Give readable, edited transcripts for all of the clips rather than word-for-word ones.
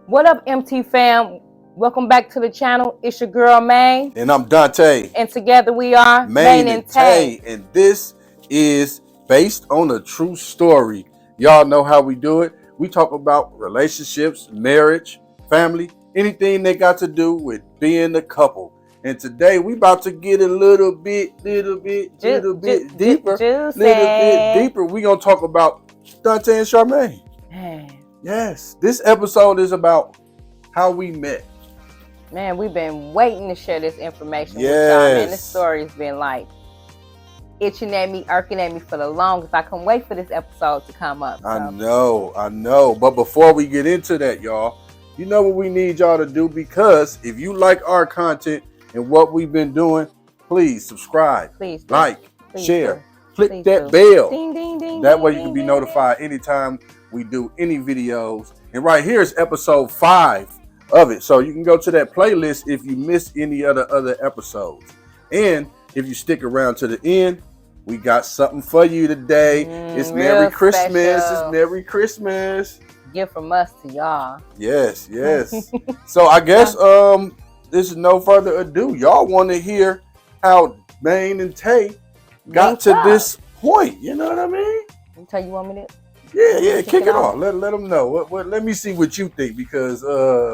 What up, MT fam? Welcome back to the channel. It's your girl, Maine. And I'm Dante. And together we are Maine and Tay. Tay. And this is based on a true story. Y'all know how we do it. We talk about relationships, marriage, family, anything that got to do with being a couple. And today we about to get a little bit deeper. We gonna talk about Dante and Charmaine. Yes, this episode is about how we met. Man, we've been waiting to share this information with y'all. Man, this story's been like itching at me, irking at me for the longest. I can't wait for this episode to come up. So. I know. But before we get into that, y'all, you know what we need y'all to do, because if you like our content and what we've been doing, please subscribe, share, click that bell. Ding, ding, ding, that way you can be notified anytime we do any videos. And right here is episode 5 of it. So you can go to that playlist if you missed any other episodes. And if you stick around to the end, we got something for you today. It's Merry Christmas. Special. It's Merry Christmas. Gift from us to y'all. Yes. So I guess this is no further ado. Y'all want to hear how Maine and Tay got to this point. You know what I mean? Tell you want me to? Yeah. Kick it off. Let them know. Let me see what you think, because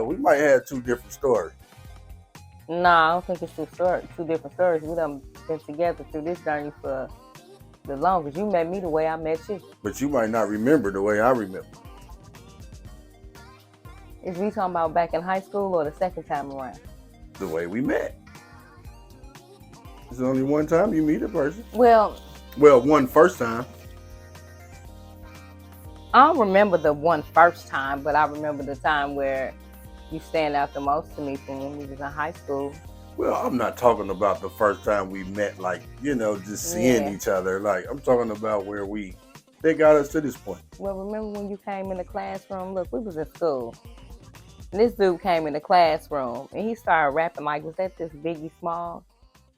we might have 2 different stories. No, I don't think it's 2 different stories. We done been together through this journey for the longest. You met me the way I met you. But you might not remember the way I remember. Is we talking about back in high school or the second time around? The way we met. It's only one time you meet a person. Well, one first time. I don't remember the one first time, but I remember the time where you stand out the most to me from when we was in high school. Well, I'm not talking about the first time we met, like, just seeing each other. Like, I'm talking about where they got us to this point. Well, remember when you came in the classroom? Look, we was in school. And this dude came in the classroom and he started rapping, like, was that this Biggie Small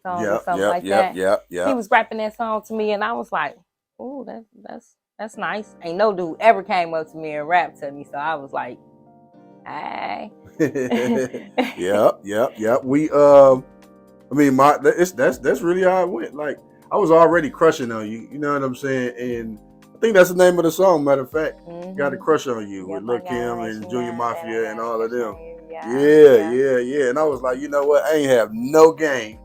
song or something like that? Yeah. He was rapping that song to me and I was like, ooh, that's nice. Ain't no dude ever came up to me and rapped to me, so I was like, hey. Yep. We I mean, that's really how it went. Like, I was already crushing on you. You know what I'm saying? And I think that's the name of the song. Matter of fact, Got a Crush on You with Lil' Kim and Junior Mafia and all of them. Yeah. And I was like, you know what? I ain't have no game.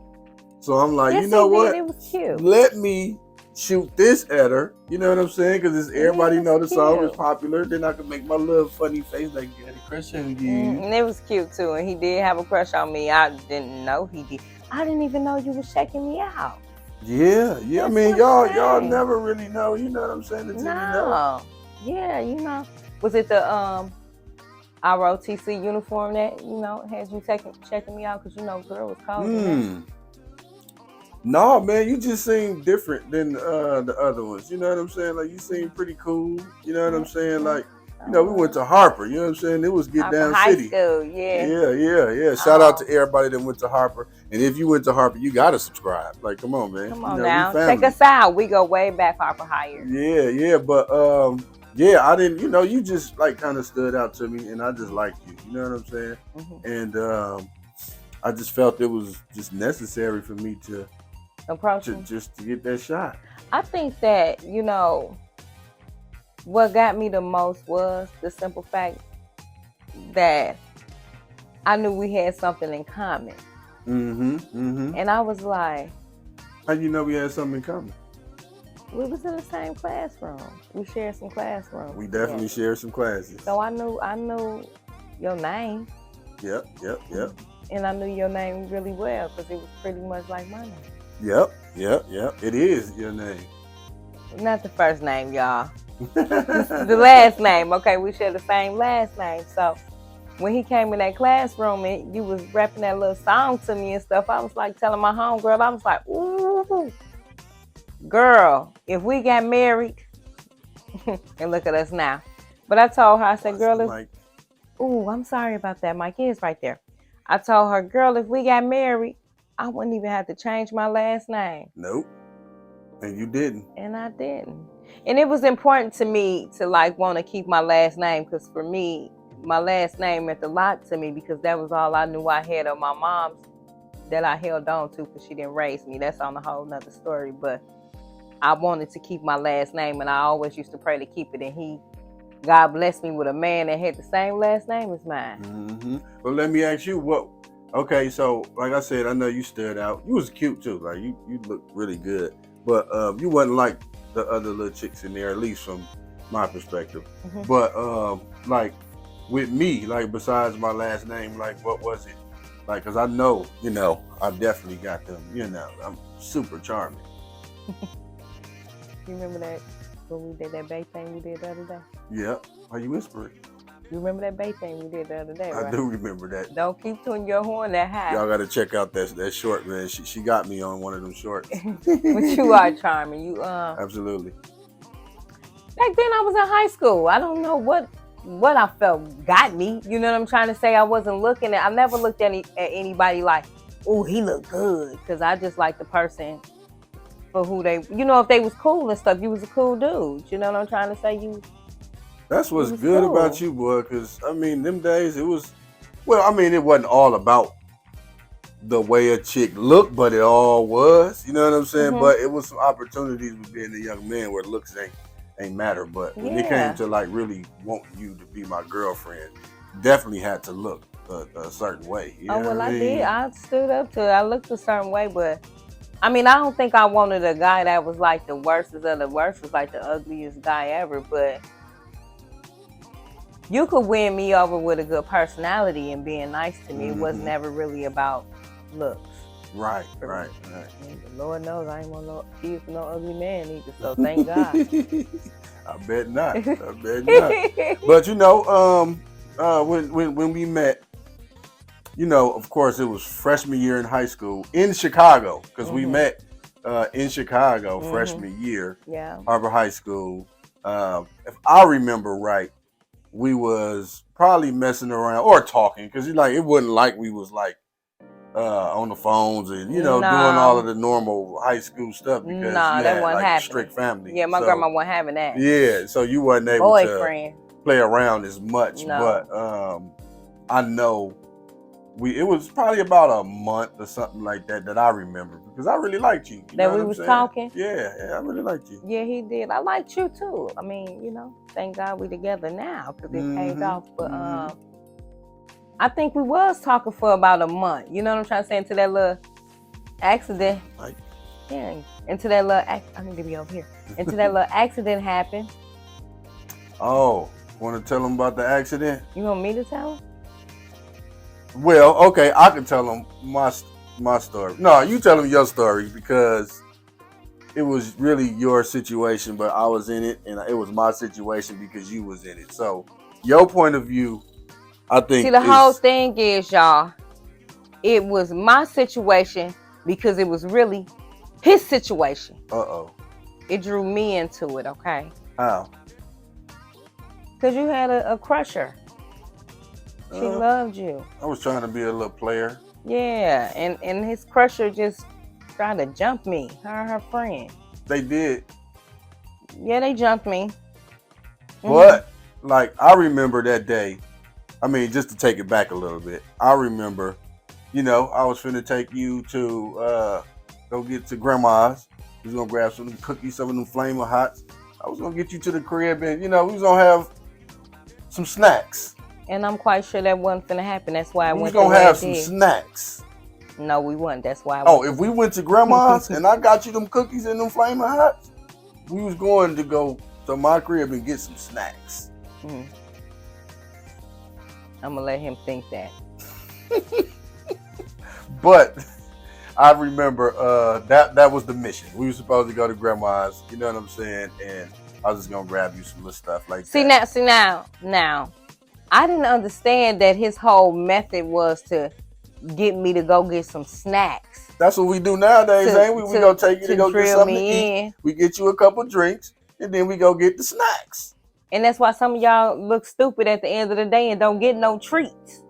So I'm like, you know what? It was cute. Let me shoot this at her. You know what I'm saying? Because everybody know the song is popular. Then I can make my little funny face like, got a crush on you. And it was cute too. And he did have a crush on me. I didn't know he did. I didn't even know you was checking me out. Yeah. I mean, y'all never really know. You know what I'm saying? Until you know. Yeah, Was it the ROTC uniform that had you checking me out? Because girl was cold. No, man, you just seem different than the other ones. You know what I'm saying? Like, you seem pretty cool. You know what I'm saying? Like, we went to Harper. You know what I'm saying? It was Get Down City. High school, yeah. Yeah. Shout out to everybody that went to Harper. And if you went to Harper, you got to subscribe. Like, come on, man. Come on now. Check us out. We go way back Harper Higher. Yeah. But, I didn't, you just, like, kind of stood out to me. And I just liked you. You know what I'm saying? And I just felt it was just necessary for me to approach just to get that shot. I think that what got me the most was the simple fact that I knew we had something in common. And I was like, how you know we had something in common? We was in the same classroom. We shared some classrooms. We definitely shared some classes. So I knew your name. Yep. And I knew your name really well because it was pretty much like my name. Yep. It is your name. Not the first name, y'all. The last name. Okay, we share the same last name. So when he came in that classroom and you was rapping that little song to me and stuff, I was like telling my homegirl, I was like, ooh, girl, if we got married, and look at us now. But I told her, I said, girl, ooh, I'm sorry about that. Mike is right there. I told her, girl, if we got married, I wouldn't even have to change my last name. Nope. And you didn't. And I didn't. And it was important to me to want to keep my last name because for me, my last name meant a lot to me because that was all I knew I had of my mom's that I held on to because she didn't raise me. That's on a whole nother story. But I wanted to keep my last name, and I always used to pray to keep it. And God blessed me with a man that had the same last name as mine. Mm-hmm. Well, let me ask you what. Okay, so like I said, I know you stood out. You was cute too. Like you looked really good. But you wasn't like the other little chicks in there, at least from my perspective. Mm-hmm. But like with me, like besides my last name, like what was it? Like, cause I know, I definitely got them. I'm super charming. You remember that when we did that bait thing we did the other day? Yeah. Are you whispering? You remember that bait thing we did the other day, right? I do remember that. Don't keep tuning your horn that high. Y'all got to check out that short, man. She got me on one of them shorts. But you are charming. You Absolutely. Back then I was in high school. I don't know what I felt got me. You know what I'm trying to say? I wasn't looking at. I never looked at anybody like, oh, he looked good, because I just like the person for who they. If they was cool and stuff, you was a cool dude. You know what I'm trying to say? That's what's good cool about you, boy, because, them days, it was, it wasn't all about the way a chick looked, but it all was, you know what I'm saying? Mm-hmm. But it was some opportunities with being a young man where looks ain't matter. But when it came to, like, really wanting you to be my girlfriend, definitely had to look a certain way. You know what I mean? Did. I stood up to it. I looked a certain way, but, I don't think I wanted a guy that was, like, the worstest of the worst, was, like, the ugliest guy ever, but you could win me over with a good personality and being nice to me. Mm-hmm. It was never really about looks. Right. And the Lord knows I ain't want no kids with no ugly man either, so thank God. I bet not. But when we met, of course it was freshman year in high school in Chicago, because we met in Chicago freshman year, Harbor High School. If I remember right, we was probably messing around or talking, because it wasn't like we was like on the phones and doing all of the normal high school stuff, because that wasn't happening. Strict family. Yeah, my grandma wasn't having that. Yeah, so you wasn't able to play around as much. No. But I know it was probably about a month or something like that I remember, because I really liked you. That we was talking? Yeah, I really liked you. Yeah, he did. I liked you too. Thank God we together now, because it paid off. But I think we was talking for about a month. You know what I'm trying to say? Into that little accident. Into that little I need to be over here. Into that little accident happened. Oh, want to tell them about the accident? You want me to tell them? Well, okay, I can tell them my story. No, you tell them your story, because it was really your situation, but I was in it, and it was my situation because you was in it. So your point of view, I think. See, the whole thing is, y'all, it was my situation because it was really his situation. Uh-oh. It drew me into it, okay? How? Because you had a crusher. She loved you. I was trying to be a little player. Yeah, and his crusher just tried to jump me, her and her friend. They did. Yeah, they jumped me. But, I remember that day. Just to take it back a little bit. I remember, I was finna take you to go get to grandma's. We was gonna grab some of them cookies, some of them Flamin' Hots. I was gonna get you to the crib, and, we was gonna have some snacks. And I'm quite sure that wasn't finna happen. That's why I went to gonna have some snacks. No, we wasn't. That's why if we went to grandma's and I got you them cookies and them Flamin' Hots, we was going to go to my crib and get some snacks. I'm gonna let him think that. But I remember that was the mission. We were supposed to go to grandma's, you know what I'm saying? And I was just gonna grab you some little stuff like that. See now. I didn't understand that his whole method was to get me to go get some snacks. That's what we do nowadays, ain't we? We gonna take you to go get something to eat. We get you a couple drinks, and then we go get the snacks. And that's why some of y'all look stupid at the end of the day and don't get no treats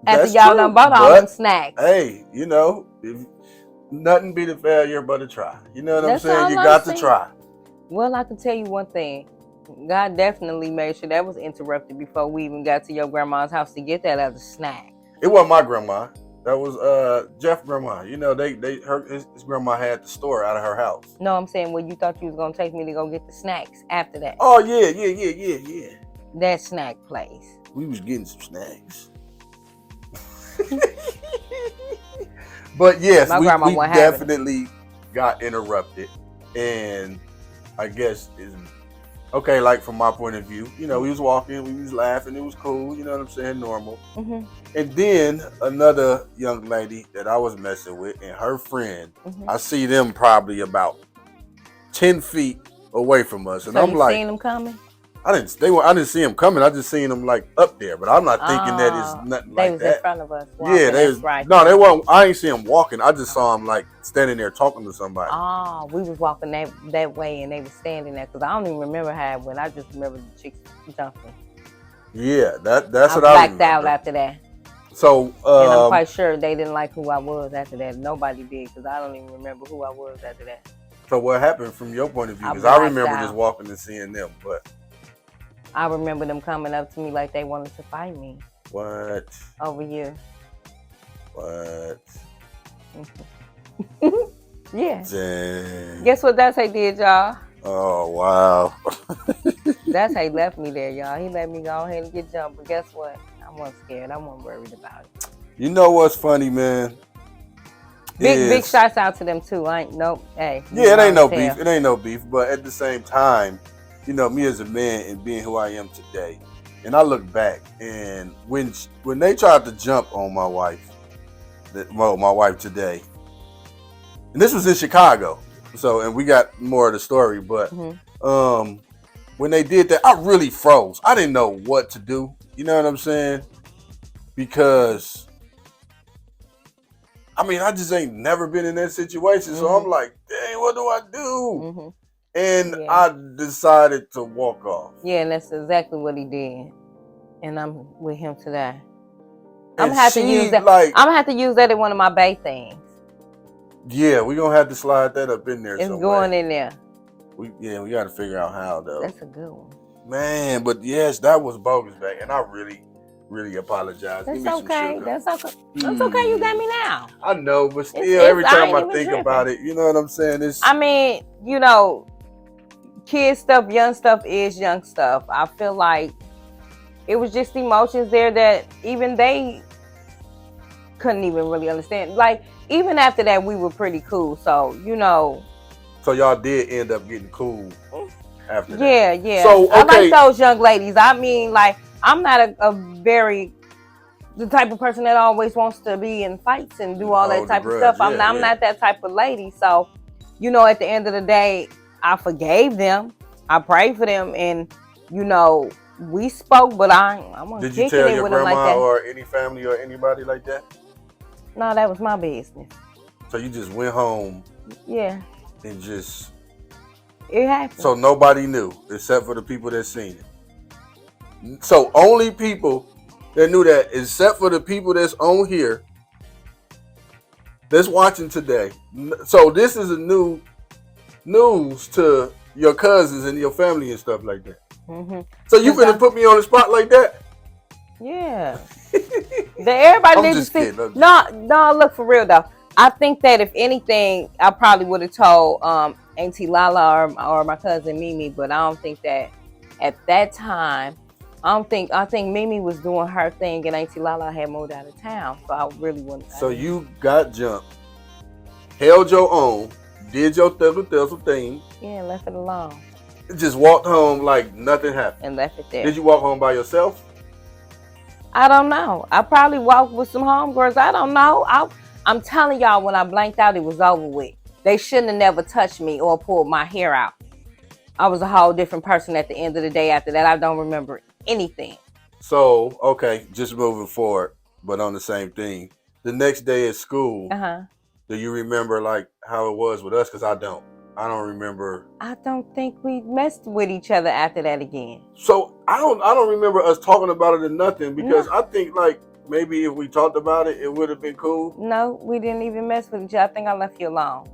after y'all done bought all them snacks. Hey, if nothing beat a failure but a try. You know what I'm saying? You got to try. Well, I can tell you one thing. God definitely made sure that was interrupted before we even got to your grandma's house to get that other snack. It wasn't my grandma. That was Jeff's grandma. You know, his grandma had the store out of her house. No, I'm saying, well, you thought you was gonna take me to go get the snacks after that. Oh yeah. That snack place. We was getting some snacks. But yes, we definitely got interrupted, and I guess is okay. Like from my point of view, you know, we was walking, we was laughing, it was cool. You know what I'm saying? Normal. Mm-hmm. And then another young lady that I was messing with and her friend, I see them probably about 10 feet away from us, and so I'm you like, seen them coming? I didn't see them coming. I just seen them like up there, but I'm not thinking that it's nothing like that. They was in front of us. Walking. Yeah, they was right. No, they weren't. I ain't see them walking. I just saw them like standing there talking to somebody. Oh, we was walking that way, and they was standing there because I don't even remember how it went. I just remember the chicks jumping. Yeah, that's what I blacked out after that. So, and I'm quite sure they didn't like who I was after that. Nobody did because I don't even remember who I was after that. So what happened from your point of view? Because I remember just walking and seeing them, but I remember them coming up to me like they wanted to fight me. What? Over you. What? Yeah. Dang. Guess what Dante did, y'all? Oh, wow. Dante left me there, y'all. He let me go ahead and get jumped. But guess what? I wasn't scared. I wasn't worried about it. You know what's funny, man? Big shouts out to them, too. Hey. Yeah, it ain't no beef. It ain't no beef. But at the same time, you know, me as a man and being who I am today, and I look back, and when they tried to jump on my wife today, and this was in Chicago, so, and we got more of the story, but when they did that, I really froze. I didn't know what to do. You know what I'm saying? Because, I mean, I just ain't never been in that situation, so I'm like, dang, what do I do? And I decided to walk off. Yeah, and that's exactly what he did. And I'm with him today. I'm gonna have to use that. I'm gonna have to use that in one of my Bay things. Yeah, we're gonna have to slide that up in there. It's going in there. We got to figure out how though. That's a good one. Man, but yes, that was bogus back, and I really apologize. That's okay. That's okay. That's okay. You got me now. I know, but still, every time I think about it, you know what I'm saying? I mean, you know, kid stuff, young stuff is young stuff. I feel like it was just emotions there that even they couldn't even really understand. Like, even after that, we were pretty cool. So, you know. So y'all did end up getting cool after that. Yeah. So, okay. I like those young ladies. I mean, like, I'm not the type of person that always wants to be in fights and do all that type of stuff. I'm not that type of lady. So, you know, at the end of the day, I forgave them. I prayed for them, and you know, we spoke. But I'm gonna kick it with them like that. Did you tell your grandma or any family or anybody like that? No, that was my business. So you just went home. Yeah. And just. It happened. So nobody knew except for the people that seen it. So only people that knew that, except for the people that's on here, that's watching today. So this is a new news to your cousins and your family and stuff like that. So you gonna put me on the spot like that? Yeah. Everybody needs to see. No, look, for real though. I think that if anything, I probably would have told Auntie Lala or my cousin Mimi, but I don't think that at that time. I think Mimi was doing her thing and Auntie Lala had moved out of town, so I really wouldn't. So you got jumped, held your own, did your thizzle thing. Yeah, left it alone. Just walked home like nothing happened. And left it there. Did you walk home by yourself? I don't know. I probably walked with some homegirls. I don't know. I'm telling y'all, when I blanked out, it was over with. They shouldn't have never touched me or pulled my hair out. I was a whole different person at the end of the day after that. I don't remember anything. So, okay, just moving forward, but on the same thing. The next day at school, do you remember like how it was with us? Because I don't remember. I don't think we messed with each other after that again. So I don't remember us talking about it or nothing, because I think like maybe if we talked about it, it would have been cool. No, we didn't even mess with each other. I think I left you alone.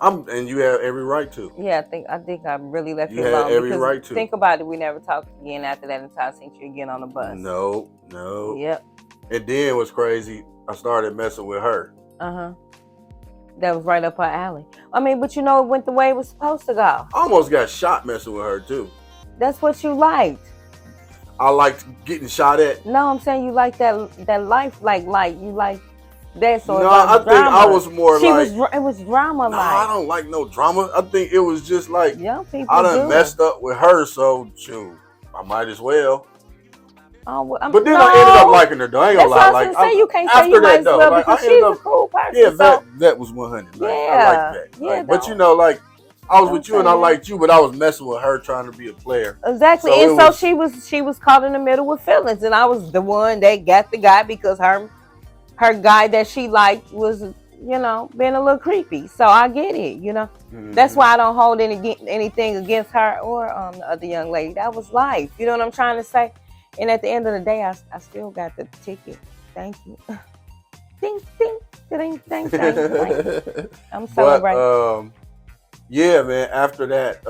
And you have every right to. Yeah, I think I really left you had alone. every because right to. Think about it. We never talked again after that until I seen you again on the bus. No. Yep. And then what's crazy, I started messing with her. That was right up her alley. I mean, but it went the way it was supposed to go. I almost got shot messing with her too. That's what you liked. I liked getting shot at. No, I'm saying you like that life, like you like that sort of I drama. think I was more it was drama. No, I don't like no drama. I think it was just like young people. I done messed up with her, so shoot, I might as well. Oh, well, but then I ended up liking her though. I ain't gonna lie. Like say you can't say you might as well because she's a cool person. Yeah, that was 100. Like, I like that. Yeah, like, but like I was with you and I liked you, but I was messing with her trying to be a player. Exactly, so she was caught in the middle with feelings, and I was the one that got the guy because her guy that she liked was being a little creepy. So I get it, Mm-hmm. That's why I don't hold anything against her or the other young lady. That was life. You know what I'm trying to say? And at the end of the day, I still got the ticket. Thank you. Ding, ding, ding, ding, ding. I'm celebrating. Yeah, man. After that,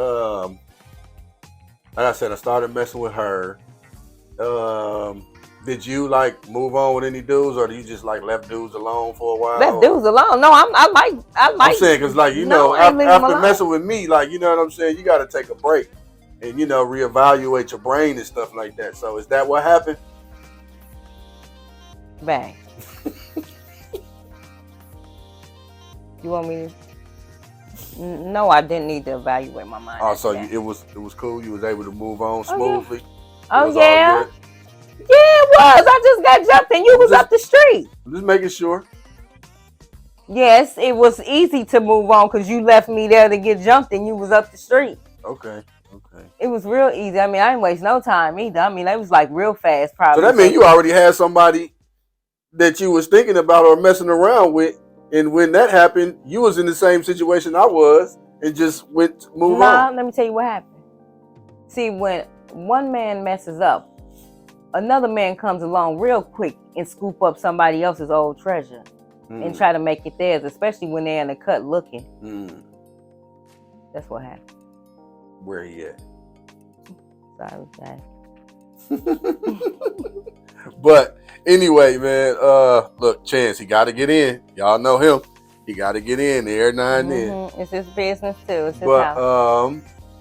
like I said, I started messing with her. Did you move on with any dudes, or do you just left dudes alone for a while? Left dudes alone? No, I like. I'm saying because after messing with me, you know what I'm saying, you got to take a break and reevaluate your brain and stuff like that. So is that what happened? Bang. You want me to? No, I didn't need to evaluate my mind. Oh, so it was cool. You was able to move on smoothly. Oh yeah. Yeah, it was. I just got jumped and you was up the street. I'm just making sure. Yes, it was easy to move on because you left me there to get jumped and you was up the street. Okay. It was real easy. I mean, I didn't waste no time either. I mean, it was real fast probably. So that means you already had somebody that you was thinking about or messing around with. And when that happened, you was in the same situation I was and just moved on. Let me tell you what happened. See, when one man messes up, another man comes along real quick and scoop up somebody else's old treasure and try to make it theirs, especially when they're in the cut looking. That's what happened. Where he at? Sorry, Dad. But anyway, man, look, Chance, he got to get in. Y'all know him. He got to get in every now and then. It's his business too. It's his house.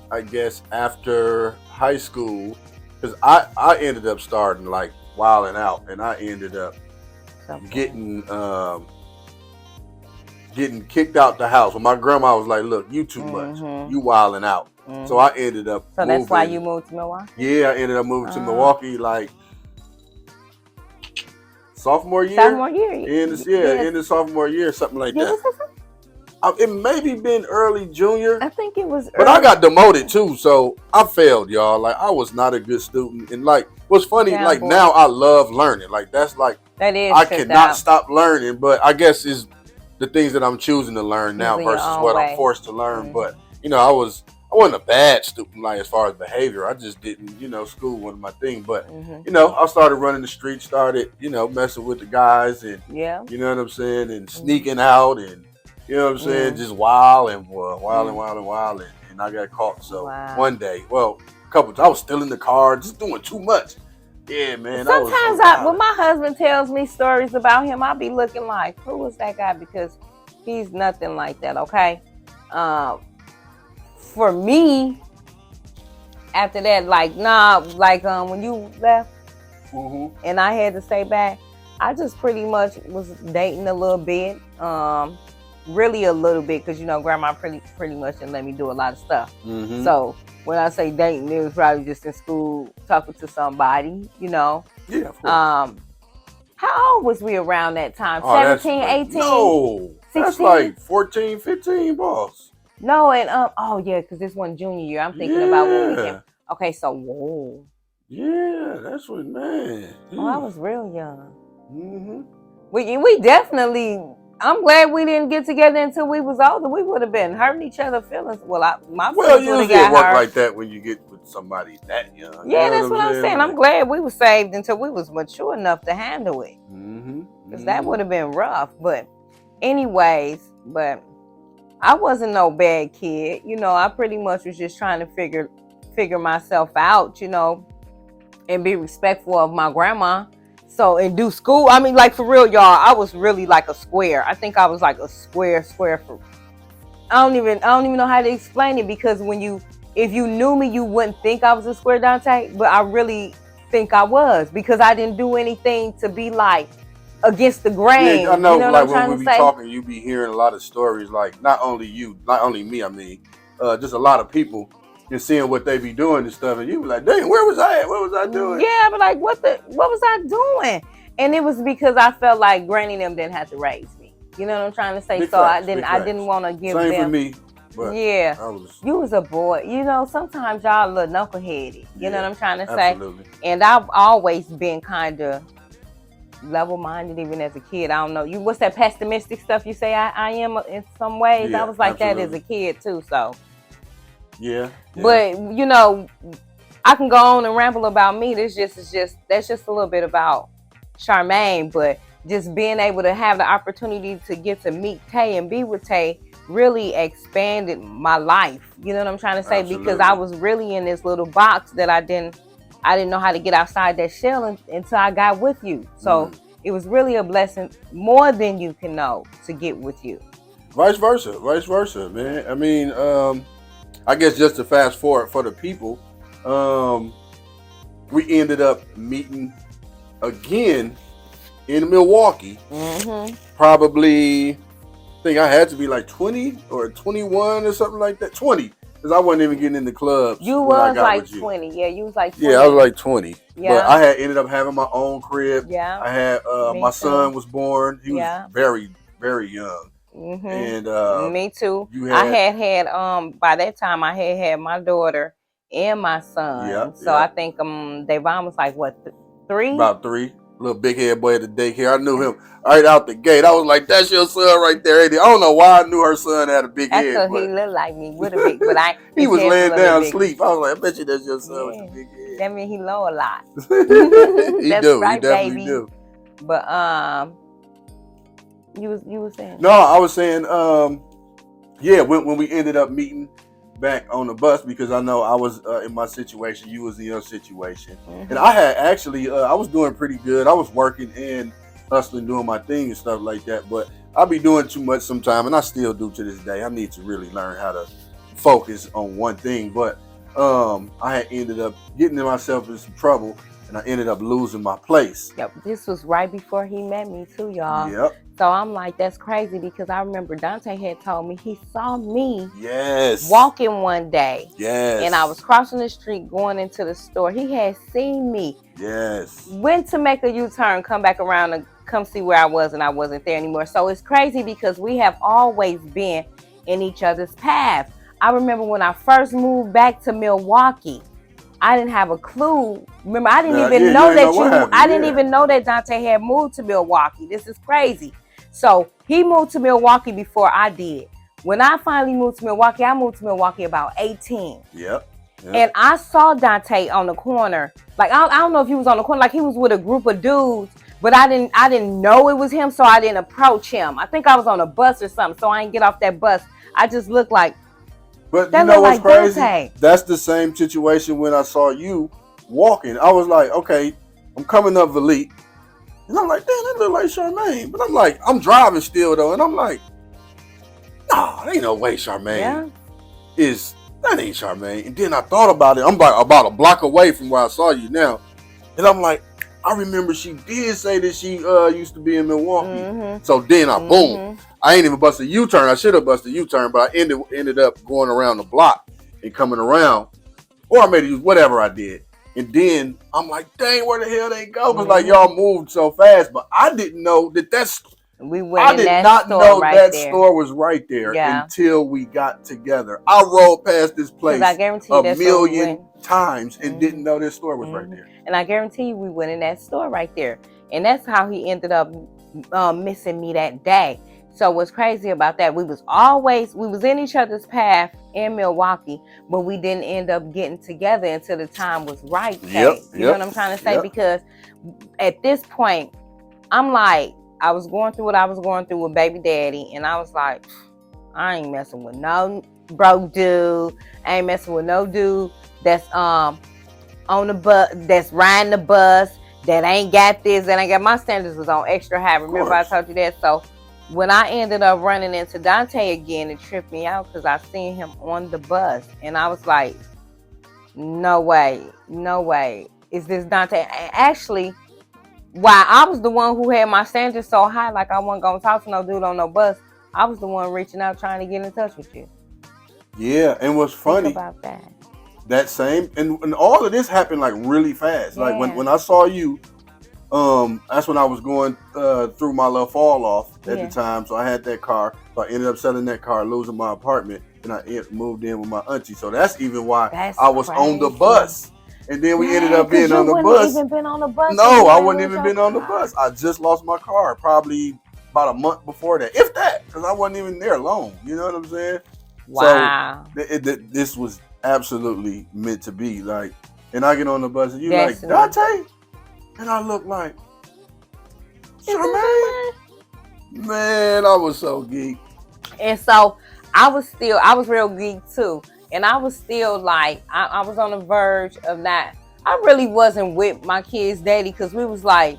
I guess after high school, because I ended up starting wilding out, and I ended up getting kicked out the house. When my grandma was like, "Look, you too much. You wilding out." So I ended up. So that's why you moved to Milwaukee? Yeah, I ended up moving to Milwaukee sophomore year. End of sophomore year, something like that. It maybe been early junior. I think it was. But I got demoted too, so I failed, y'all. I was not a good student, and what's funny, now I love learning. That is. I cannot stop learning, but I guess is the things that I'm choosing to learn now versus what I'm forced to learn. But I wasn't a bad student, as far as behavior. I just didn't, school wasn't my thing. But, I started running the street, started, messing with the guys and, you know what I'm saying, and sneaking out and, you know what I'm saying, just wilding. And I got caught. So one day, a couple times, I was still in the car, just doing too much. Yeah, man. Sometimes when my husband tells me stories about him, I'll be looking like, who was that guy? Because he's nothing like that, okay? For me, after that, when you left and I had to stay back, I just pretty much was dating a little bit, really a little bit, because grandma pretty much didn't let me do a lot of stuff. So when I say dating, it was probably just in school talking to somebody, Yeah. How old was we around that time? 17, 18? No, 16? That's 14, 15, boss. No, and because this one junior year. I'm thinking about when we came. Okay, so whoa. Yeah, that's what, man. Oh, I was real young. We definitely. I'm glad we didn't get together until we was older. We would have been hurting each other's feelings. My feelings would have got work hurt. Like that when you get with somebody that young. Yeah, that's what I'm saying. I'm glad we were saved until we was mature enough to handle it. Because that would have been rough. But anyways, I wasn't no bad kid. I pretty much was just trying to figure myself out, and be respectful of my grandma. So, and do school. I mean, like, for real, y'all, I was really like a square. I think I was like a square for, I don't even know how to explain it, because if you knew me, you wouldn't think I was a square, Dante, but I really think I was, because I didn't do anything to be like against the grain. Yeah, I know. You know what Like I'm trying when to we be say? talking, you be hearing a lot of stories. Like not only me. I mean, just a lot of people just seeing what they be doing and stuff, and you be like, "Dang, where was I at? What was I doing?" Yeah, but like, what was I doing? And it was because I felt like Granny and them didn't have to raise me. You know what I'm trying to say? Big So facts, I didn't want to give Same them. for me. But yeah, I was. You was a boy. Sometimes y'all a little knuckleheaded. You know what I'm trying to say? Absolutely. And I've always been kind of level-minded, even as a kid. I don't know. What's that pessimistic stuff you say I am in some ways? Yeah, I was like absolutely. that as a kid too. So. Yeah. But I can go on and ramble about me. That's just a little bit about Charmaine, but just being able to have the opportunity to get to meet Tay and be with Tay really expanded my life. You know what I'm trying to say? Absolutely. Because I was really in this little box that I didn't know how to get outside that shell until I got with you. So it was really a blessing, more than you can know, to get with you. Vice versa, man. I mean, I guess just to fast forward for the people, we ended up meeting again in Milwaukee. Probably, I think I had to be like 20 or 21 or something like that. 20, because I wasn't even getting in the clubs. You was like 20. Yeah, you was like 20. Yeah, I was like 20. Yeah. But I had ended up having my own crib. Yeah. I had my son was born. He was very, very young. And me too. I had by that time I had my daughter and my son. Yeah. I think Davon was like what, 3? About 3. Little big head boy at the daycare. I knew him right out the gate. I was like, "That's your son right there." I don't know why I knew her son had a big head. That's because he looked like me with a big. But he was laying down asleep. I was like, "I bet you that's your son with the big head." That means he low a lot. He That's do. Right, he definitely baby. do. But you was saying? No, I was saying yeah, when we ended up meeting back on the bus, because I know I was in my situation, you was in your situation, and I had actually I was doing pretty good. I was working and hustling, doing my thing and stuff like that, but I be doing too much sometimes, and I still do to this day. I need to really learn how to focus on one thing, but I had ended up getting myself in some trouble, and I ended up losing my place. Yep, this was right before he met me too, y'all. Yep. So I'm like, that's crazy, because I remember Dante had told me he saw me walking one day. Yes. And I was crossing the street going into the store. He had seen me. Yes. Went to make a U-turn, come back around and come see where I was, and I wasn't there anymore. So it's crazy because we have always been in each other's path. I remember when I first moved back to Milwaukee, I didn't have a clue. Remember, I didn't even know that I didn't even know that Dante had moved to Milwaukee. This is crazy. So he moved to Milwaukee before I did. When I finally moved to Milwaukee, I moved to Milwaukee about 18. Yep. And I saw Dante on the corner. Like, I don't know if he was on the corner, like he was with a group of dudes, but I didn't know it was him, so I didn't approach him. I think I was on a bus or something, so I didn't get off that bus. I just looked like, but you know what's crazy? Dante. That's the same situation when I saw you walking. I was like, okay, I'm coming up Valete. And I'm like, damn, that look like Charmaine. But I'm like, I'm driving still though. And I'm like, nah, there ain't no way Charmaine that ain't Charmaine. And then I thought about it. I'm about a block away from where I saw you now. And I'm like, I remember she did say that she used to be in Milwaukee. So then boom. I ain't even busted a U-turn. I should have busted a U-turn, but I ended up going around the block and coming around. Or I made it, whatever I did. And then I'm like, dang, where the hell they go? Because like y'all moved so fast, but I didn't know that I did not know that store was right there until we got together. I rolled past this place a million times and didn't know this store was right there. And I guarantee you we went in that store right there. And that's how he ended up missing me that day. So what's crazy about that, we was in each other's path in Milwaukee, but we didn't end up getting together until the time was right. You know what I'm trying to say? Because at this point, I'm like, I was going through what I was going through with baby daddy, and I was like, I ain't messing with no broke dude. I ain't messing with no dude that's on the bus, that's riding the bus, that ain't got this, that ain't got. My standards was on extra high. Remember I told you that? So when I ended up running into Dante again, it tripped me out because I seen him on the bus, and I was like, no way, no way. Is this Dante? Actually, while I was the one who had my standards so high, like I wasn't gonna talk to no dude on no bus, I was the one reaching out trying to get in touch with you. Yeah, and what's funny about that same and all of this happened like really fast. Yeah. Like when I saw you, that's when I was going through my little fall off at the time. So I had that car. So I ended up selling that car, losing my apartment, and I moved in with my auntie. So that's even why I was on the bus. And then we ended up being on the bus. Even been on the bus. No, I wouldn't even been on the bus. I just lost my car probably about a month before that, if that, because I wasn't even there long. You know what I'm saying? Wow. So this was absolutely meant to be. Like, and I get on the bus and you like, Dante? And I look like, Charmaine? Man, I was so geek. And so I was real geek too. And I was still like, I was on the verge of not, I really wasn't with my kid's daddy because we was like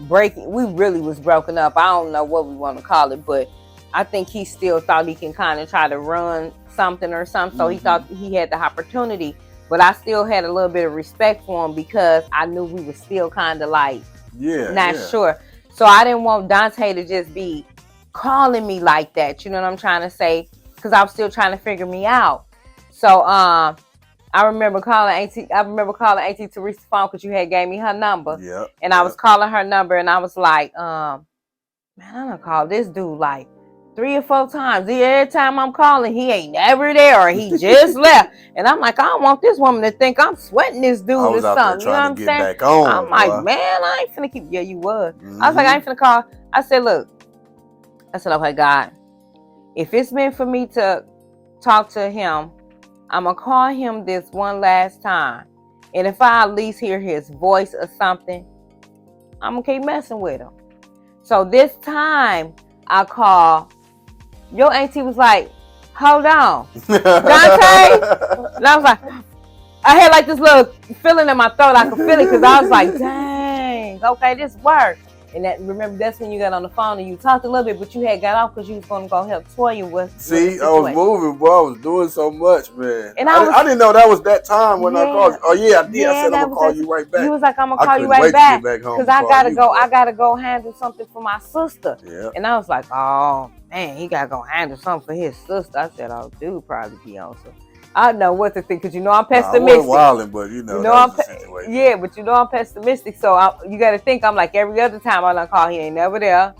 we really was broken up. I don't know what we want to call it, but I think he still thought he can kind of try to run something or something. So he thought he had the opportunity, but I still had a little bit of respect for him because I knew we were still kind of like, not sure. So I didn't want Dante to just be calling me like that. You know what I'm trying to say? Because I was still trying to figure me out. So I remember calling Auntie Teresa's phone because you had gave me her number. Yeah. And I was calling her number and I was like, man, I'm gonna call this dude like 3 or 4 times. Every time I'm calling, he ain't never there or he just left. And I'm like, I don't want this woman to think I'm sweating this dude or something. You know what I'm saying? Back on, I'm like, man, I ain't finna keep. Yeah, you was. I was like, I ain't finna call. I said, okay, God, if it's meant for me to talk to him, I'm going to call him this one last time. And if I at least hear his voice or something, I'm going to keep messing with him. So this time I call, your auntie was like, hold on, Dante? And I was like, I had like this little feeling in my throat. I could feel it because I was like, dang, okay, this worked. And remember, that's when you got on the phone and you talked a little bit, but you had got off because you was going to go help Toya with. See, I was moving, boy. I was doing so much, man. And I didn't know that was that time when I called you. Oh yeah, I did. Yeah, I said I'm gonna call you right back. You was like, I'm gonna call you right back because I gotta go handle something for my sister. Yeah. And I was like, oh man, he gotta go handle something for his sister. I said, oh, dude, probably be on some. I don't know what to think because I'm pessimistic. I wasn't wilding, but that was the situation. Yeah, but I'm pessimistic, so you got to think I'm like every other time I don't call, he ain't never there.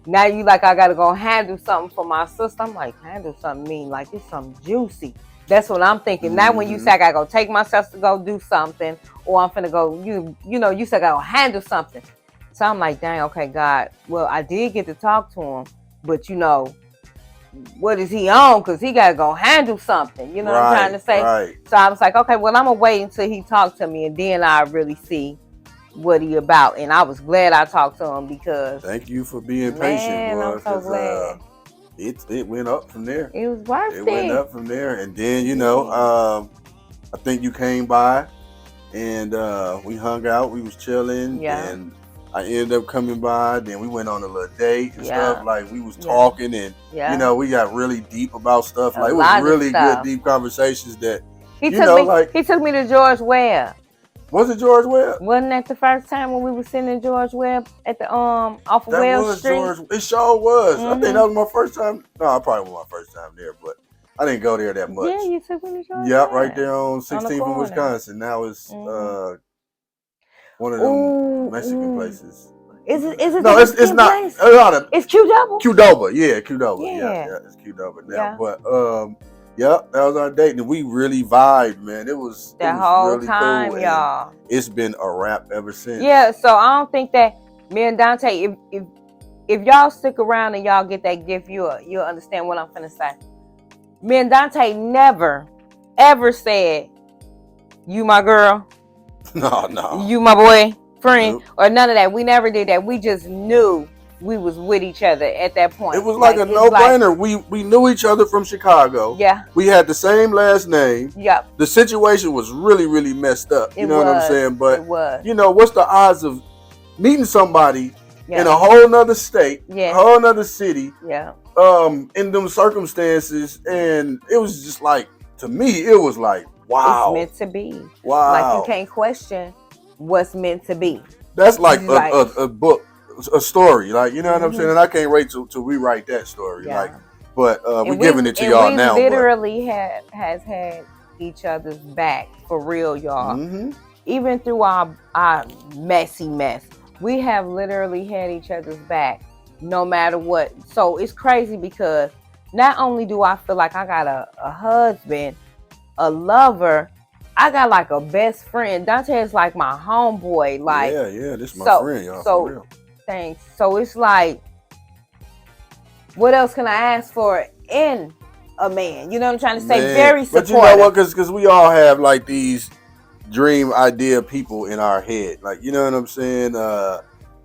Now you like I got to go handle something for my sister. I'm like, handle something mean like it's something juicy. That's what I'm thinking. Now when you say I got to go take myself to go do something, or I'm finna go, you said I got to handle something. So I'm like, dang, okay, God. Well, I did get to talk to him, but what is he on? Because he got to go handle something. You know what I'm trying to say? Right. So I was like, okay, well, I'm going to wait until he talks to me and then I really see what he about. And I was glad I talked to him because... Thank you for being patient, boy. I'm so glad. It went up from there. It was worth it. It went up from there. And then, I think you came by and we hung out. We was chilling. Yeah. And I ended up coming by, then we went on a little date and stuff. Like we was talking and we got really deep about stuff. Like it was really good, deep conversations that he took me to George Webb. Was it George Webb? Wasn't that the first time when we were sitting in George Webb at the off of Wells Street? It sure was. Mm-hmm. I think that was my first time. No, it probably was my first time there, but I didn't go there that much. Yeah, you took me to George Webb. Yeah, right there on 16th in Wisconsin. Now it's one of them Mexican places. Is it? No, it's not. It's Qdoba. Qdoba, yeah, Qdoba. Yeah, it's Qdoba now. Yeah. But that was our date, and we really vibed, man. It was whole really time, cool, y'all. It's been a wrap ever since. Yeah, so I don't think that me and Dante, if y'all stick around and y'all get that gift, you'll understand what I'm finna say. Me and Dante never, ever said, "You my girl." No. You my boy, friend, or none of that. We never did that. We just knew we was with each other at that point. It was like a no-brainer. We knew each other from Chicago. Yeah. We had the same last name. Yep. The situation was really, really messed up. You know what I'm saying? But it was. You know, what's the odds of meeting somebody in a whole nother state, a whole nother city, in them circumstances? And it was just like, to me, it was like, wow. It's meant to be. Wow. Like, you can't question what's meant to be. That's like a book, a story. Like, you know what I'm saying? And I can't wait to rewrite that story. Yeah. Like, but we're giving it to y'all now. We literally has had each other's back for real, y'all. Mm-hmm. Even through our messy mess, we have literally had each other's back no matter what. So it's crazy because not only do I feel like I got a husband, a lover, I got like a best friend. Dante is like my homeboy. Like, yeah, this is my friend, y'all. So for real. Thanks. So it's like, what else can I ask for in a man? You know what I'm trying to say? Very supportive. But you know what? Because we all have like these dream idea people in our head. Like, you know what I'm saying?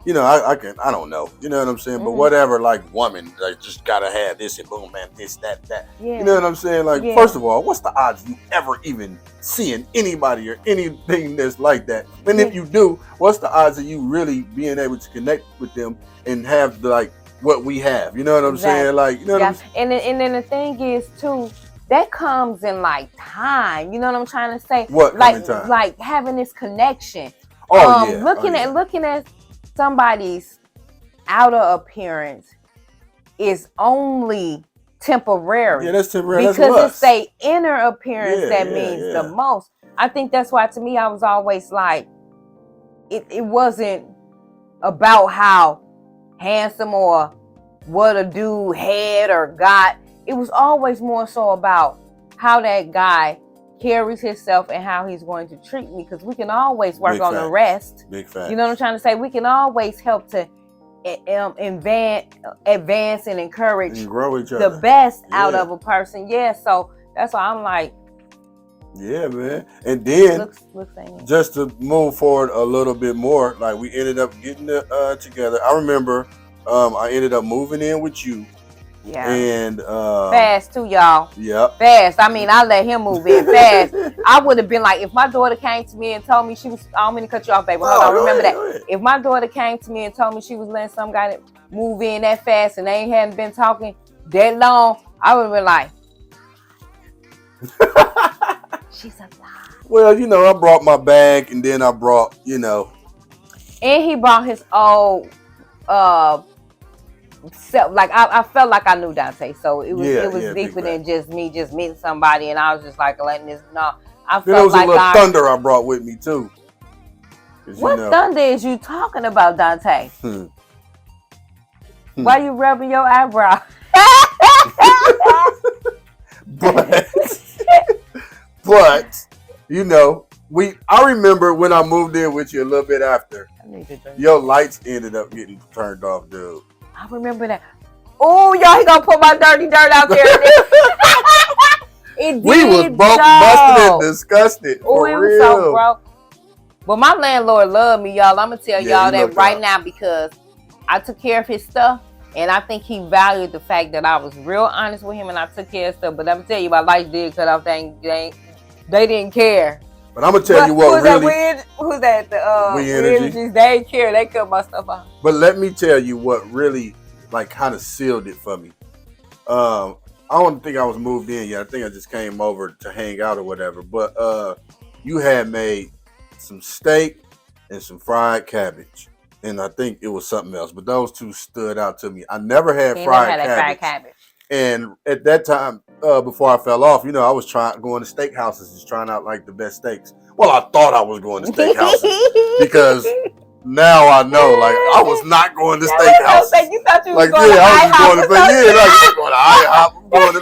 You know, I don't know. You know what I'm saying? Mm-hmm. But whatever, like, woman, like, just gotta have this and boom, man, this, that. Yeah. You know what I'm saying? Like, first of all, what's the odds of you ever even seeing anybody or anything that's like that? And if you do, what's the odds of you really being able to connect with them and have, like, what we have? You know what I'm saying? Like, you know what I'm saying? And then the thing is, too, that comes in, like, time. You know what I'm trying to say? What like, time? Like, having this connection. Oh, yeah. Looking at somebody's outer appearance is only temporary. Yeah, that's temporary. Because it's their inner appearance that means the most. I think that's why, to me, I was always like, it wasn't about how handsome or what a dude had or got. It was always more so about how that guy carries himself and how he's going to treat me, because we can always work on the rest. Big fact. You know what I'm trying to say? We can always help to advance and encourage and grow each other. The best out of a person. Yeah, so that's why I'm like, yeah, man. And then looks just to move forward a little bit more, like, we ended up getting together. I remember I ended up moving in with you. Yeah. And fast too, y'all. Yep. Fast. I mean, I let him move in fast. I would have been like, if my daughter came to me and told me she was, I don't mean to cut you off, baby. Hold on, remember that. If my daughter came to me and told me she was letting some guy move in that fast and they hadn't been talking that long, I would have been like, she's a lie. Well, you know, I brought my bag and then I brought, you know. And he brought his old like I felt like I knew Dante, so it was deeper than just me just meeting somebody, and I was just like letting this know. I felt there was like a little thunder I brought with me too. What thunder is you talking about, Dante? Why you rubbing your eyebrow? but you know, I remember when I moved in with you a little bit after. Your lights ended up getting turned off, dude. I remember that. Oh, y'all, he gonna put my dirty dirt out there. We was both busted and disgusted. For real. Was so broke. But my landlord loved me, y'all. I'm gonna tell y'all that right now, because I took care of his stuff, and I think he valued the fact that I was real honest with him and I took care of stuff. But I'm gonna tell you, my lights did cut off. They didn't care. But I'm gonna tell you what really. Who's that? The We Energies. They didn't care. They cut my stuff off. But let me tell you what really, like, kind of sealed it for me. I don't think I was moved in yet. I think I just came over to hang out or whatever. But you had made some steak and some fried cabbage, and I think it was something else. But those two stood out to me. I never had fried cabbage. And at that time, before I fell off, you know, I was going to steak houses, just trying out like the best steaks. Well, I thought I was going to steak houses because now I know, like, I was not going to steak houses. You thought you was like, going to IHOP. I'm going to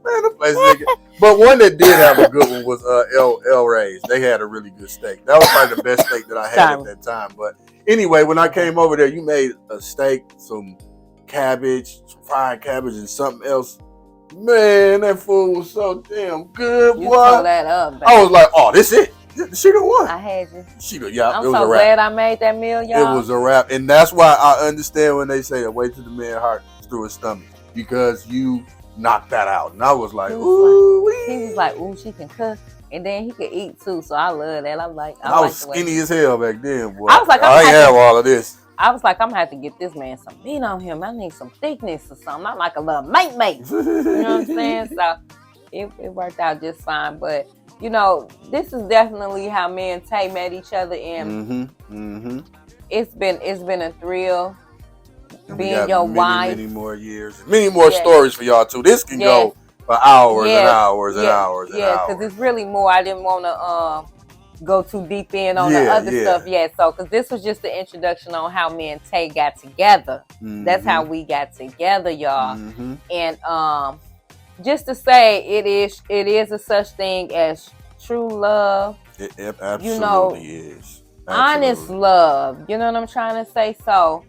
man, the place nigga. But one that did have a good one was El Rey's. They had a really good steak. That was probably the best steak that I had at that time. But anyway, when I came over there, you made a steak, some cabbage, some fried cabbage, and something else. Man, that food was so damn good, boy. You pull that up, baby. I was like, oh, this it. She the one. I had you. She the yeah. I'm it was so a wrap. glad I made that meal, y'all. It was a wrap, and that's why I understand when they say the way to the man's heart is through his stomach, because you knocked that out, and I was like, ooh. He was like, ooh, she can cook, and then he could eat too. So I love that. I'm like, I was skinny as hell back then, boy. I was like, I ain't have all of this. I was like, I'm gonna have to get this man some meat on him. I need some thickness or something. I'm like a little mate. You know what I'm saying? So it worked out just fine. But you know, this is definitely how me and Tay met each other, and it's been a thrill being your wife. Many more years, many more stories for y'all too. This can go for hours and hours and hours and hours. Yeah, because it's really more. I didn't want to go too deep in on the other stuff yet. So, because this was just the introduction on how me and Tay got together. That's how we got together, y'all. And just to say, it is a such thing as true love. It absolutely is. Honest love. You know what I'm trying to say? So,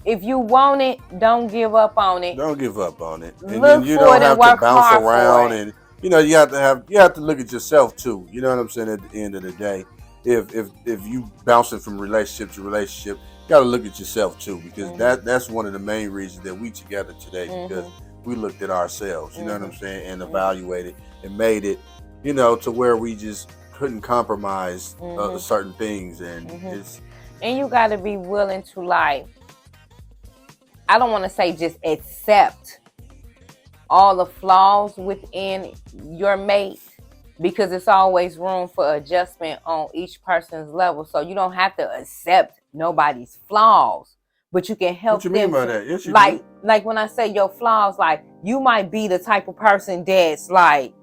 if you want it, don't give up on it. Don't give up on it. And Look you for don't it have and work to bounce hard around, for it. and you know you have to look at yourself too. You know what I'm saying? At the end of the day, if you bouncing from relationship to relationship, you got to look at yourself too, because that's one of the main reasons that we together today, because we looked at ourselves. You know what I'm saying? And evaluated and made it, you know, to where we just couldn't compromise certain things, and and you got to be willing to, like, I don't want to say just accept all the flaws within your mate, because it's always room for adjustment on each person's level. So you don't have to accept nobody's flaws, but you can help them. What you mean by that? Yes, you like, do. Like when I say your flaws, like you might be the type of person that's like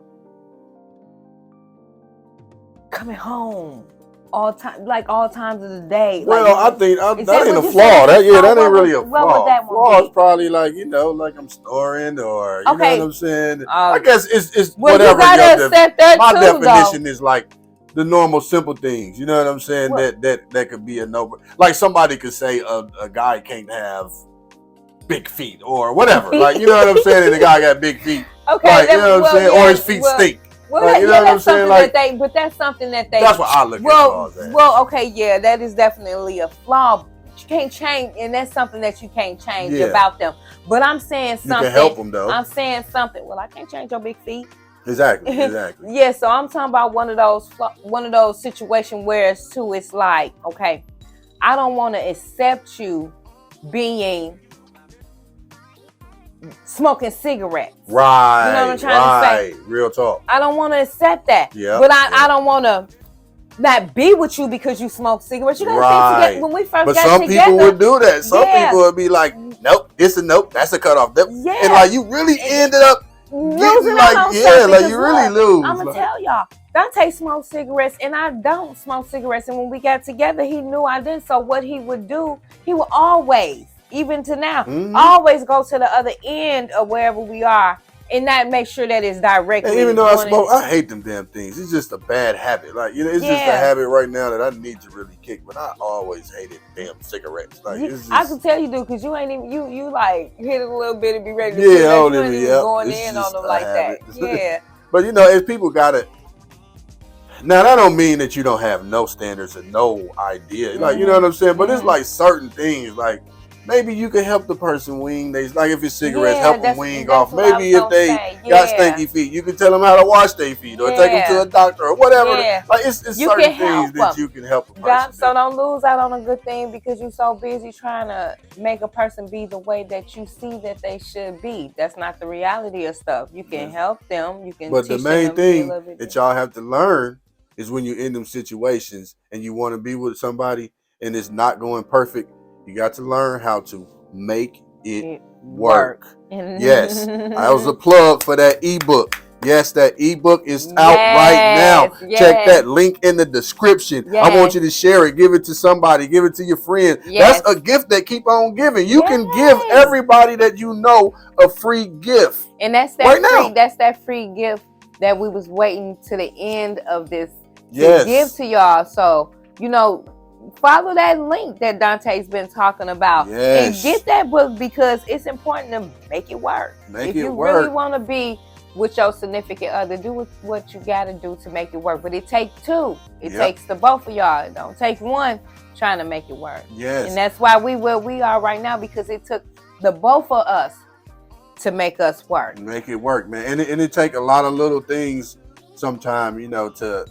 coming home all times of the day. Well, like, I think that ain't a flaw. That ain't really a flaw. Flaw is probably like, you know, like I'm snoring, or you know what I'm saying. I guess it's whatever. You gotta accept that my too, definition though. is like the normal simple things. You know what I'm saying? That could be a no. Like somebody could say a guy can't have big feet or whatever. Like, you know what I'm saying? And the guy got big feet. Okay, like, you know what I'm saying? Or his feet stink. Well, like, you know what I'm saying? Like, but that's something that they. That's what I look at flaws as. Well, okay, yeah, that is definitely a flaw. You can't change, and that's something that you can't change about them. But I'm saying something. You can help them though. I'm saying something. Well, I can't change your big feet. Exactly. Yeah, so I'm talking about one of those situations where it's like, okay, I don't want to accept you being smoking cigarettes. Right. You know what I'm trying to say? Real talk. I don't want to accept that. Yeah. But I don't want to not be with you because you smoke cigarettes. You gotta think together. When we first got together. But some people would do that. Some people would be like, nope, it's a nope, that's a cutoff. And like you really ended up losing like, out on like you really lose. I'm gonna tell y'all, Dante smoked cigarettes and I don't smoke cigarettes. And when we got together, he knew I didn't. So what he would do, he would always, even to now, always go to the other end of wherever we are and not make sure that it's directly. And even though I smoke, I hate them damn things. It's just a bad habit. Like, you know, it's just a habit right now that I need to really kick. But I always hated damn cigarettes. Like, it's just, I can tell you do, because you ain't even you like hit it a little bit and be ready to going in on them like that. Yeah. But you know, if people got it. Now that don't mean that you don't have no standards and no idea. Like, you know what I'm saying? But it's like certain things, like maybe you can help the person wean. Like if it's cigarettes, help them wean off. Maybe if they got stinky feet, you can tell them how to wash their feet or take them to a doctor or whatever. Like it's certain things that you can help a person. So don't lose out on a good thing because you're so busy trying to make a person be the way that you see that they should be. That's not the reality of stuff. You can help them. You can. But the main thing that y'all have to learn is when you're in them situations and you want to be with somebody and it's not going perfect, you got to learn how to make it work. Yes, that was a plug for that ebook. Yes, that ebook is out right now. Check that link in the description. I want you to share it. Give it to somebody. Give it to your friend. That's a gift that keep on giving. You can give everybody that you know a free gift. And that's that that's that free gift that we was waiting to the end of this to give to y'all. So, you know, follow that link that Dante's been talking about and get that book because it's important to make it work. If you really want to be with your significant other. Do what you got to do to make it work. But it takes two. It Yep. takes the both of y'all. It don't take one trying to make it work. Yes. And that's why we where we are right now, because it took the both of us to make us work. Make it work, man. And it take a lot of little things sometimes, to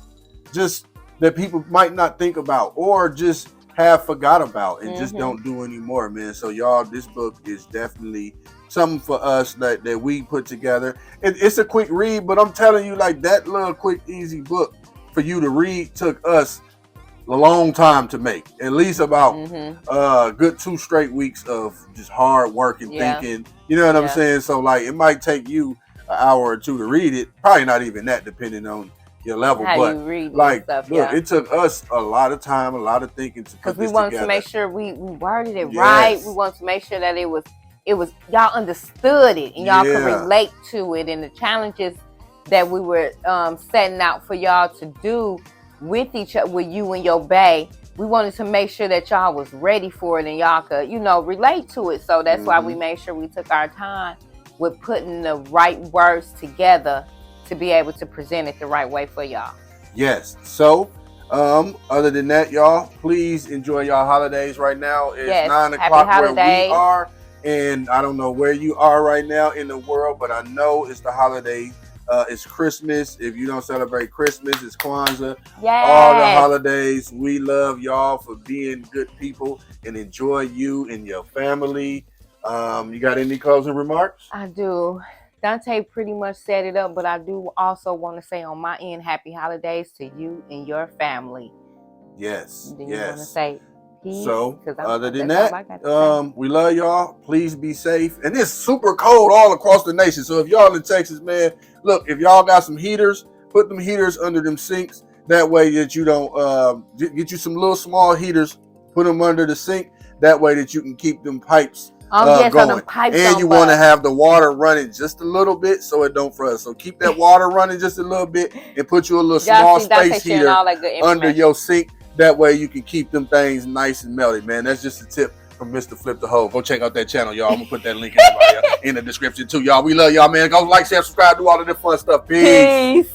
just that people might not think about or just have forgot about and just don't do anymore, man. So y'all, this book is definitely something for us that we put together. It's a quick read, but I'm telling you, like, that little quick, easy book for you to read took us a long time to make. At least about good 2 straight weeks of just hard work and thinking. You know what I'm saying? So, like, it might take you an hour or 2 to read it. Probably not even that, depending on your level. How but you read like, stuff, look, it took us a lot of time, a lot of thinking to put this together. Because we wanted to make sure we worded it right. We wanted to make sure that it was y'all understood it and y'all could relate to it, and the challenges that we were setting out for y'all to do with each other, with you and your bae. We wanted to make sure that y'all was ready for it and y'all could, relate to it. So that's why we made sure we took our time with putting the right words together to be able to present it the right way for y'all. Yes. So, other than that, y'all, please enjoy y'all holidays right now. It's 9 o'clock where we are, and I don't know where you are right now in the world, but I know it's the holiday. It's Christmas. If you don't celebrate Christmas, it's Kwanzaa. Yes. All the holidays. We love y'all for being good people and enjoy you and your family. You got any closing remarks? I do. Dante pretty much set it up, but I do also want to say on my end, happy holidays to you and your family. Yes. Do you want to say peace? So, other than that, we love y'all. Please be safe. And it's super cold all across the nation. So if y'all in Texas, man, look, if y'all got some heaters, put them heaters under them sinks. That way that you don't get you some little small heaters, put them under the sink. That way that you can keep them pipes going. And you want to have the water running just a little bit so it don't frost. So keep that water running just a little bit and put you a little small space heater under your sink. That way you can keep them things nice and melted, man. That's just a tip from Mr. Flip the Hole. Go check out that channel, y'all. I'm going to put that link in the description too, y'all. We love y'all, man. Go like, share, subscribe, do all of that fun stuff. Peace.